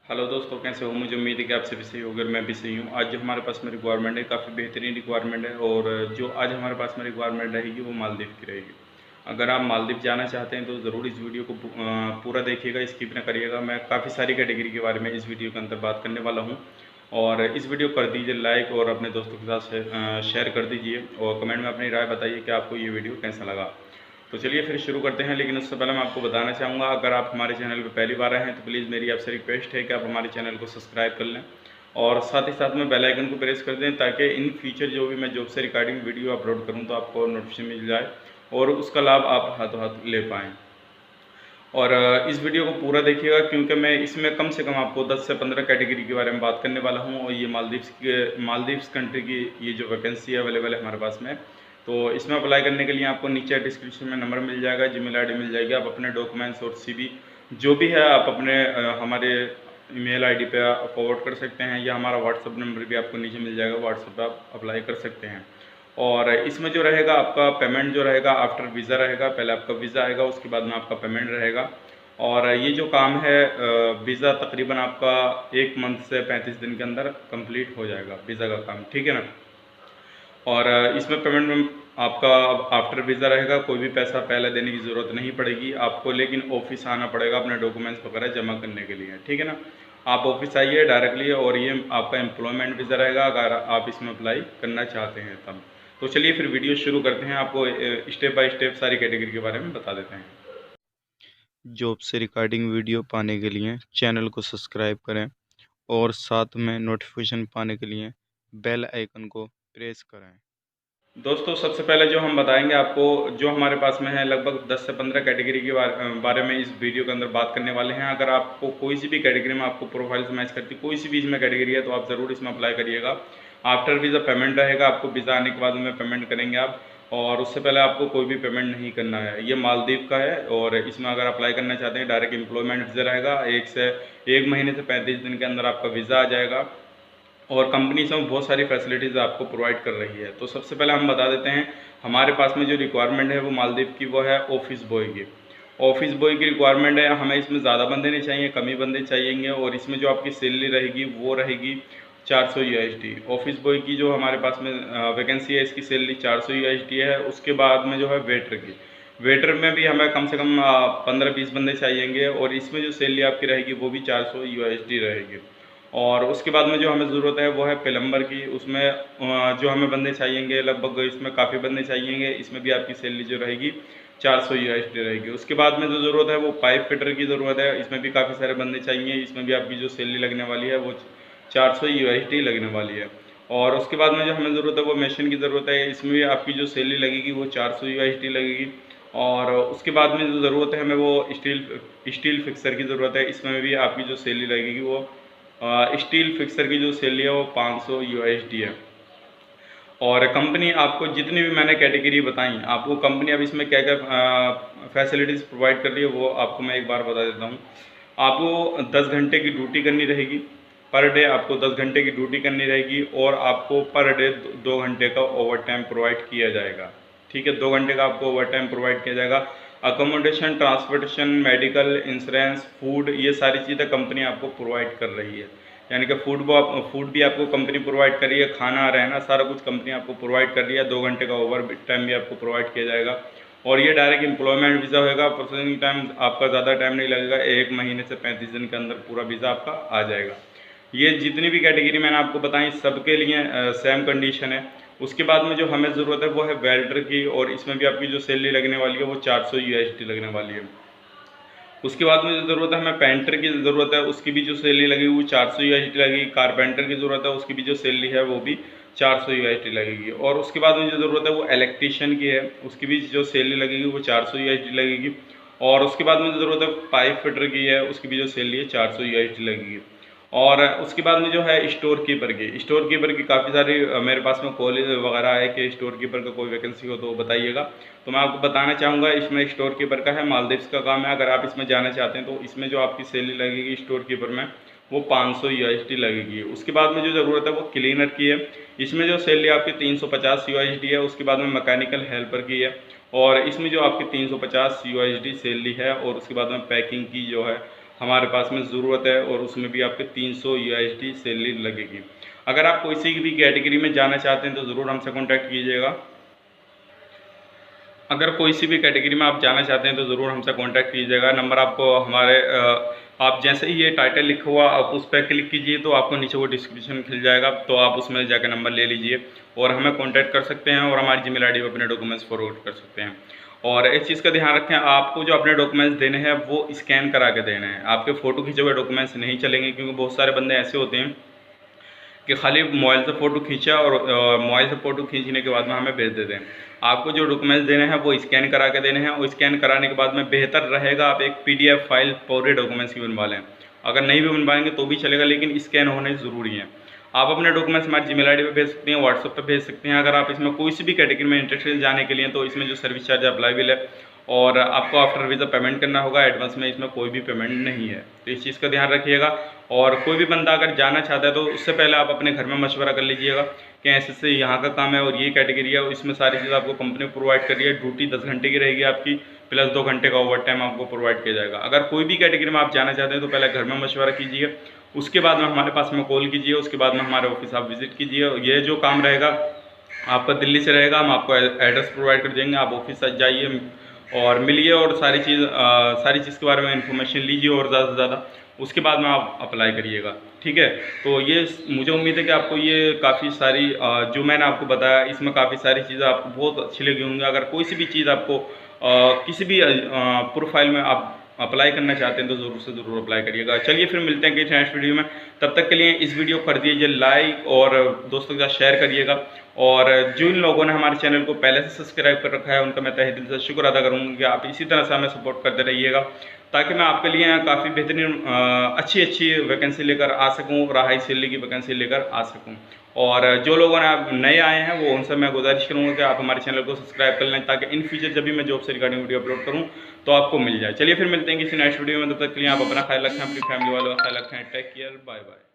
Hello दोस्तों, कैसे हो? मुझे उम्मीद है कि आप सभी सही होंगे और मैं भी सही हूँ। आज जो हमारे पास में रिक्वायरमेंट है, काफ़ी बेहतरीन रिक्वायरमेंट है और जो आज हमारे पास में रिक्वायरमेंट रहेगी वो मालदीव की रहेगी। अगर आप मालदीव जाना चाहते हैं तो ज़रूर इस वीडियो को पूरा देखिएगा, स्किप ना करिएगा। मैं काफ़ी सारी कैटेगरी के बारे में इस वीडियो के अंदर बात करने वाला हूँ और इस वीडियो को कर दीजिए लाइक और अपने दोस्तों के साथ शेयर कर दीजिए और कमेंट में अपनी राय बताइए कि आपको ये वीडियो कैसा लगा। तो चलिए फिर शुरू करते हैं, लेकिन उससे पहले मैं आपको बताना चाहूँगा, अगर आप हमारे चैनल पर पहली बार आए हैं तो प्लीज़ मेरी आपसे रिक्वेस्ट है कि आप हमारे चैनल को सब्सक्राइब कर लें और साथ ही साथ में बेल आइकन को प्रेस कर दें ताकि इन फ्यूचर जो भी मैं जॉब से रिगार्डिंग वीडियो अपलोड करूँ तो आपको नोटिफिकेशन मिल जाए और उसका लाभ आप हाथों हाथ ले पाएँ। और इस वीडियो को पूरा देखिएगा क्योंकि मैं इसमें कम से कम आपको 10 से 15 कैटेगरी के बारे में बात करने वाला हूँ और ये मालदीव्स कंट्री की ये जो वैकेंसी है अवेलेबल है हमारे पास में। तो इसमें अप्लाई करने के लिए आपको नीचे डिस्क्रिप्शन में नंबर मिल जाएगा, जीमेल आईडी मिल जाएगी। आप अपने डॉक्यूमेंट्स और सीवी जो भी है आप अपने हमारे ईमेल आईडी पे फॉरवर्ड कर सकते हैं या हमारा व्हाट्सअप नंबर भी आपको नीचे मिल जाएगा, व्हाट्सअप पे आप अप्लाई कर सकते हैं। और इसमें जो रहेगा आपका पेमेंट जो रहेगा आफ्टर वीज़ा रहेगा, पहले आपका वीज़ा आएगा उसके बाद में आपका पेमेंट रहेगा। और ये जो काम है वीज़ा तकरीबन आपका 1 मंथ से 35 दिन के अंदर कंप्लीट हो जाएगा वीज़ा का काम, ठीक है ना। और इसमें पेमेंट में आपका आफ्टर वीज़ा रहेगा, कोई भी पैसा पहले देने की ज़रूरत नहीं पड़ेगी आपको, लेकिन ऑफिस आना पड़ेगा अपने डॉक्यूमेंट्स वगैरह जमा करने के लिए, ठीक है ना। आप ऑफिस आइए डायरेक्टली और ये आपका एम्प्लॉयमेंट वीज़ा रहेगा अगर आप इसमें अप्लाई करना चाहते हैं तब। तो चलिए फिर वीडियो शुरू करते हैं, आपको स्टेप बाय स्टेप सारी कैटेगरी के बारे में बता देते हैं। जॉब से रिगार्डिंग वीडियो पाने के लिए चैनल को सब्सक्राइब करें और साथ में नोटिफिकेशन पाने के लिए बेल आइकन को प्रेस करें। दोस्तों, सबसे पहले जो हम बताएंगे आपको, जो हमारे पास में है लगभग 10 से 15 कैटेगरी के बारे में इस वीडियो के अंदर बात करने वाले हैं। अगर आपको कोई सी भी कैटेगरी में आपको प्रोफाइल से मैच करती कोई सी भी इसमें कैटेगरी है तो आप ज़रूर इसमें अप्लाई करिएगा। आफ्टर वीज़ा पेमेंट रहेगा, आपको वीज़ा आने के बाद में पेमेंट करेंगे आप, और उससे पहले आपको कोई भी पेमेंट नहीं करना है। ये मालदीव का है और इसमें अगर अप्लाई करना चाहते हैं डायरेक्ट एम्प्लॉयमेंट वीज़ा रहेगा, 1 महीने से 35 दिन के अंदर आपका वीज़ा आ जाएगा और कंपनी इसमें बहुत सारी फैसिलिटीज़ आपको प्रोवाइड कर रही है। तो सबसे पहले हम बता देते हैं, हमारे पास में जो रिक्वायरमेंट है वो मालदीव की वो है ऑफिस बॉय की। ऑफिस बॉय की रिक्वायरमेंट है, हमें इसमें ज़्यादा बंदे नहीं चाहिए, कम ही बंदे चाहिए और इसमें जो आपकी सैलरी रहेगी वो रहेगी 400 USD। ऑफिस बॉय की जो हमारे पास में वैकेंसी है इसकी सैलरी 400 USD है। उसके बाद में जो है वेटर की, वेटर में भी हमें कम से कम 15-20 बंदे चाहिए और इसमें जो सैलरी आपकी रहेगी वो भी 400 USD रहेगी। और उसके बाद में जो हमें ज़रूरत है वो है प्लम्बर की। उसमें जो हमें बंदे चाहिएंगे लगभग इसमें काफ़ी बंदे चाहिएंगे, इसमें भी आपकी सैलरी जो रहेगी 400 USD रहेगी। उसके बाद में जो ज़रूरत है वो पाइप फिटर की ज़रूरत है, इसमें भी काफ़ी सारे बंदे चाहिए, इसमें भी आपकी जो सैलरी लगने वाली है वो 400 USD लगने वाली है। और उसके बाद में जो हमें ज़रूरत है वो मशीन की ज़रूरत है, इसमें भी आपकी जो सैलरी लगेगी वो 400 USD लगेगी। और उसके बाद में जो ज़रूरत है हमें वो स्टील फिक्सर की ज़रूरत है, इसमें भी आपकी जो सैलरी लगेगी वो स्टील फिक्सर की जो सैलरी है वो 500 USD है। और कंपनी आपको जितनी भी मैंने कैटेगरी बताई, आपको कंपनी अब इसमें क्या क्या फैसिलिटीज़ प्रोवाइड कर रही है वो आपको मैं एक बार बता देता हूँ। आपको 10 घंटे की ड्यूटी करनी रहेगी पर डे, आपको 10 घंटे की ड्यूटी करनी रहेगी और आपको पर डे 2 घंटे का ओवर टाइम प्रोवाइड किया जाएगा, ठीक है। 2 घंटे का आपको ओवर टाइम प्रोवाइड किया जाएगा। Accommodation, transportation, medical, insurance, food, ये सारी चीज़ें कंपनी आपको प्रोवाइड कर रही है। यानी कि फूड भी आपको कंपनी प्रोवाइड कर रही है, खाना रहना सारा कुछ कंपनी आपको प्रोवाइड कर रही है। 2 घंटे का ओवर टाइम भी आपको प्रोवाइड किया जाएगा और ये डायरेक्ट एम्प्लॉयमेंट वीज़ा होगा। प्रोसेसिंग टाइम आपका ज़्यादा टाइम नहीं लगेगा, 1 महीने से 35 दिन के अंदर पूरा वीज़ा आपका आ जाएगा। ये जितनी भी कैटेगरी मैंने आपको बताई सबके लिए सेम कंडीशन है। उसके बाद में जो हमें ज़रूरत है वो है वेल्डर की और इसमें भी आपकी जो सैलरी लगने वाली है वो 400 USD लगने वाली है। उसके बाद में जो ज़रूरत है हमें पेंटर की ज़रूरत है, उसकी भी जो सैलरी लगेगी वो 400 USD लगेगी। कारपेंटर की ज़रूरत है, उसकी भी जो सैलरी है वो भी 400 USD लगेगी। और उसके बाद में जो ज़रूरत है वो इलेक्ट्रीशियन की है, उसकी भी जो सैलरी लगेगी वो 400 USD लगेगी। और उसके बाद में जो ज़रूरत है पाइप फिटर की है, उसकी भी जो सैलरी है 400 USD लगेगी। और उसके बाद में जो है स्टोर कीपर की काफ़ी सारी मेरे पास में कॉल वगैरह है कि स्टोर कीपर का कोई वैकेंसी हो तो बताइएगा। तो मैं आपको बताना चाहूँगा, इसमें स्टोर कीपर का है, मालदीव्स का काम है। अगर आप इसमें जाना चाहते हैं तो इसमें जो आपकी सैलरी लगेगी स्टोर कीपर में वो 500 USD लगेगी। उसके बाद में जो ज़रूरत है वो क्लीनर की है, इसमें जो सैलरी आपकी 350 USD है। उसके बाद में मैकेनिकल हेल्पर की है और इसमें जो आपकी 350 USD सैलरी है। और उसके बाद में पैकिंग की जो है हमारे पास में ज़रूरत है और उसमें भी आपके 300 USD सैलरी लगेगी। अगर आप किसी भी कैटेगरी में जाना चाहते हैं तो ज़रूर हमसे कॉन्टैक्ट कीजिएगा। अगर कोई सी भी कैटेगरी में आप जाना चाहते हैं तो ज़रूर हमसे कांटेक्ट कीजिएगा। नंबर आपको हमारे आप जैसे ही ये टाइटल लिखा हुआ आप उस पर क्लिक कीजिए तो आपको नीचे वो डिस्क्रिप्शन खिल जाएगा, तो आप उसमें जाकर नंबर ले लीजिए और हमें कांटेक्ट कर सकते हैं और हमारी जीमेल आईडी पर अपने डॉक्यूमेंट्स फॉरवर्ड कर सकते हैं। और एक चीज़ का ध्यान रखें, आपको जो अपने डॉक्यूमेंट्स देने हैं वो स्कैन करा के देने हैं। आपके फ़ोटो खींचे हुए डॉक्यूमेंट्स नहीं चलेंगे, क्योंकि बहुत सारे बंदे ऐसे होते हैं कि खाली मोबाइल से फ़ोटो खींचा और मोबाइल से फ़ोटो खींचने के बाद में हमें भेज देते हैं। आपको जो डॉक्यूमेंट्स देने हैं वो स्कैन करा के देने हैं, और स्कैन कराने के बाद में बेहतर रहेगा आप एक PDF फाइल पूरे डॉक्यूमेंट्स की बनवा लें। अगर नहीं भी बनवाएंगे तो भी चलेगा, लेकिन स्कैन होने ज़रूरी है। आप अपने डॉक्यूमेंट्स हमारी जीमेल आईडी पे भेज सकते हैं, व्हाट्सएप पे भेज सकते हैं। अगर आप इसमें कोई सी भी कैटेगरी में इंटरेस्टेड जाने के लिए तो इसमें जो सर्विस चार्ज अप्लाईबल है, और आपको आफ्टर वीज़ा पेमेंट करना होगा। एडवांस में इसमें कोई भी पेमेंट नहीं है, तो इस चीज़ का ध्यान रखिएगा। और कोई भी बंदा अगर जाना चाहता है तो उससे पहले आप अपने घर में मशवरा कर लीजिएगा कि ऐसे यहाँ का काम है और ये कैटेगरी है, और इसमें सारी चीज़ आपको कंपनी प्रोवाइड कर रही है। ड्यूटी 10 घंटे की रहेगी आपकी, प्लस 2 घंटे का ओवर टाइम आपको प्रोवाइड किया जाएगा। अगर कोई भी कैटेगरी में आप जाना चाहते हैं तो पहले घर में मशवरा कीजिए, उसके बाद में हमारे पास में कॉल कीजिए, उसके बाद में हमारे ऑफिस आप विजिट कीजिए। ये जो काम रहेगा आपका दिल्ली से रहेगा, हम आपको एड्रेस प्रोवाइड कर देंगे। आप ऑफिस जाइए और मिलिए और सारी चीज़ के बारे में इंफॉर्मेशन लीजिए, और ज़्यादा से ज़्यादा उसके बाद में आप अप्लाई करिएगा। ठीक है, तो ये मुझे उम्मीद है कि आपको ये काफ़ी सारी जो मैंने आपको बताया इसमें काफ़ी सारी चीज़ें आपको बहुत अच्छी लगी होंगी। अगर कोई सी भी चीज़ आपको किसी भी प्रोफाइल में आप अप्लाई करना चाहते हैं तो ज़रूर से ज़रूर अप्लाई करिएगा। चलिए फिर मिलते हैं किसी नेक्स्ट वीडियो में। तब तक के लिए इस वीडियो को कर दीजिए लाइक और दोस्तों के साथ शेयर करिएगा। और जिन लोगों ने हमारे चैनल को पहले से सब्सक्राइब कर रखा है उनका मैं तहे दिल से शुक्र अदा करूँगा कि आप इसी तरह से हमें सपोर्ट करते रहिएगा, ताकि मैं आपके लिए काफ़ी बेहतरीन अच्छी वैकेंसी लेकर आ सकूँ और हाई सैलरी की वैकेंसी लेकर आ सकूँ। और जो लोगों ने आप नए आए हैं वो उनसे मैं गुजारिश करूँगा कि आप हमारे चैनल को सब्सक्राइब कर लें, ताकि इन फ्यूचर जब भी मैं जॉब से रिगार्डिंग वीडियो अपलोड करूँ तो आपको मिल जाए। चलिए फिर मिलते हैं किसी नेक्स्ट वीडियो में। तब तक के लिए आप अपना ख्याल रखें, अपनी फैमिली वालों का ख्याल रखें। Take care, bye bye.